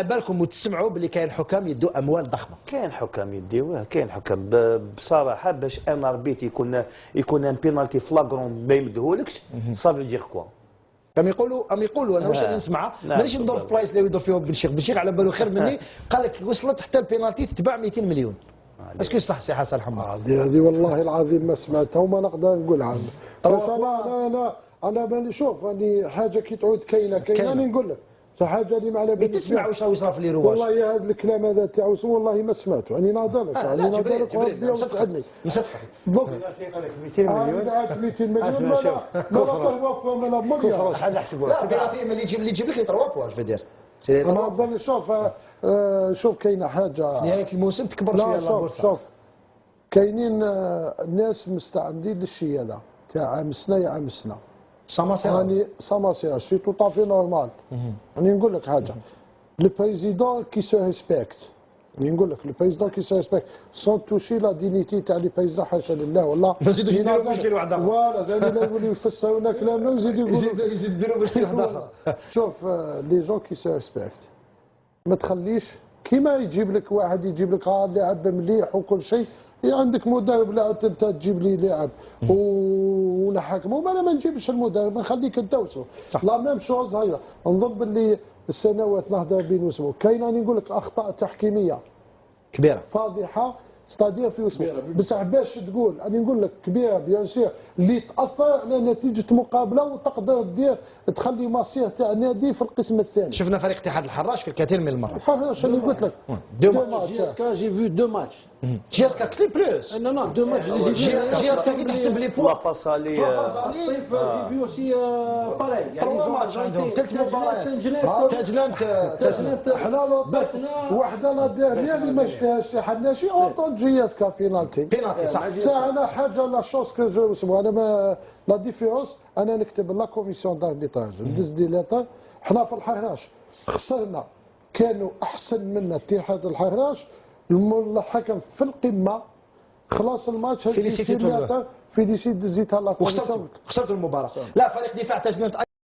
بالكم وتسمعوا باللي كاين حكام يدوا اموال ضخمه. كاين حكام يديوه، كاين حكام بصراحه باش ان اربيت يكون ان بينالتي فلاغرون ما يمدهولكش صافي دير كوا. يقولوا انا واش راني نسمع مانيش ندور في بلايص اللي يدور فيهم بن شيخ على باله خير مني. قال لك وصلت حتى البينالتي تتباع 200 مليون. اسكو صح سي حسن حماد؟ هذه والله العظيم ما سمعتها وما نقدر نقولها. انا ماني شوف راني حاجه كي تعود كاينه راني نقول لك حاجه اللي ما على بالي. تسمع واش راه يصرى في لي رواج. والله هذا الكلام هذا تاعو والله ما سمعته. راني ناظر لك راني ناظر لك وربي يسعدني. مصفح دوك 200 مليون 200 مليون لا طهوا ولا مليار. حاجه حسبوها. لا بينالتي اللي يجيب لك 3 بوا جو فيدير. انا نظن شوف كاينه حاجه في نهايه الموسم تكبر شويه البورصه. شوف كاينين ناس مستعملين للشيء هذا تاع عام سنه يا عام سنه. راني ساماسيا سي تو طافي نورمال. راني نقول لك حاجه لو بريزيدون كي سو ريسبكت. راني نقول لك لو بريزيدون كي سو ريسبكت سون توشي لا دينيتي تاع لي بريزيدون حاشا لله والله. ما نزيدوش نديروا مشكل واحد اخر. فوالا ثاني لا يوليو يفسرونا كلامنا ويزيدوا يقولوا يديروا مشكل واحد اخر. شوف لي جون كي سو ريسبكت ما تخليش كيما يجيب لك واحد يجيب لك لاعب مليح وكل شيء. عندك مدرب لاعب انت تجيب لي لاعب ونحكمه انا ما نجيبش المدرب نخليك انت وسو. لا ميم شوز هيا نظن باللي السنوات نهضر بين وسبوع كاين راني نقول لك اخطاء تحكيميه كبيره فاضحه ستادير في وسبوع بصح باش تقول راني نقول لك كبيره بيان سور اللي تاثر على نتيجه مقابله وتقدر دير تخلي مصير تاع النادي في القسم الثاني. شفنا فريق اتحاد الحراش في الكثير من المرات. الحراش اللي قلت لك دو ماتش جياسكا جي فيو دو ماتش. جياسكا كلي بلوس. نو نو دو ماتش جياسكا كي تحسب لي فوا فصالي الصيف جي فيو سي باراي يعني 3 ماتش عندهم 3 مباريات تجنات حنا وحده لا ديرنيير اللي ما شفتهاش شي حناشي اونطون جياسكا بينالتي صح. انا حاجه لا شوز كو جو اسمو انا ما لا ديفيرونس انا نكتب لا كوميسيون داربيتراج ندز دي ليتر. حنا في الحراش خسرنا كانوا احسن منا اتحاد الحراش الحكم في القمه خلاص الماتش فيليسيتي دزيتها لا كوميسيون خسرتوا المباراه. لا فريق دفاع تجنات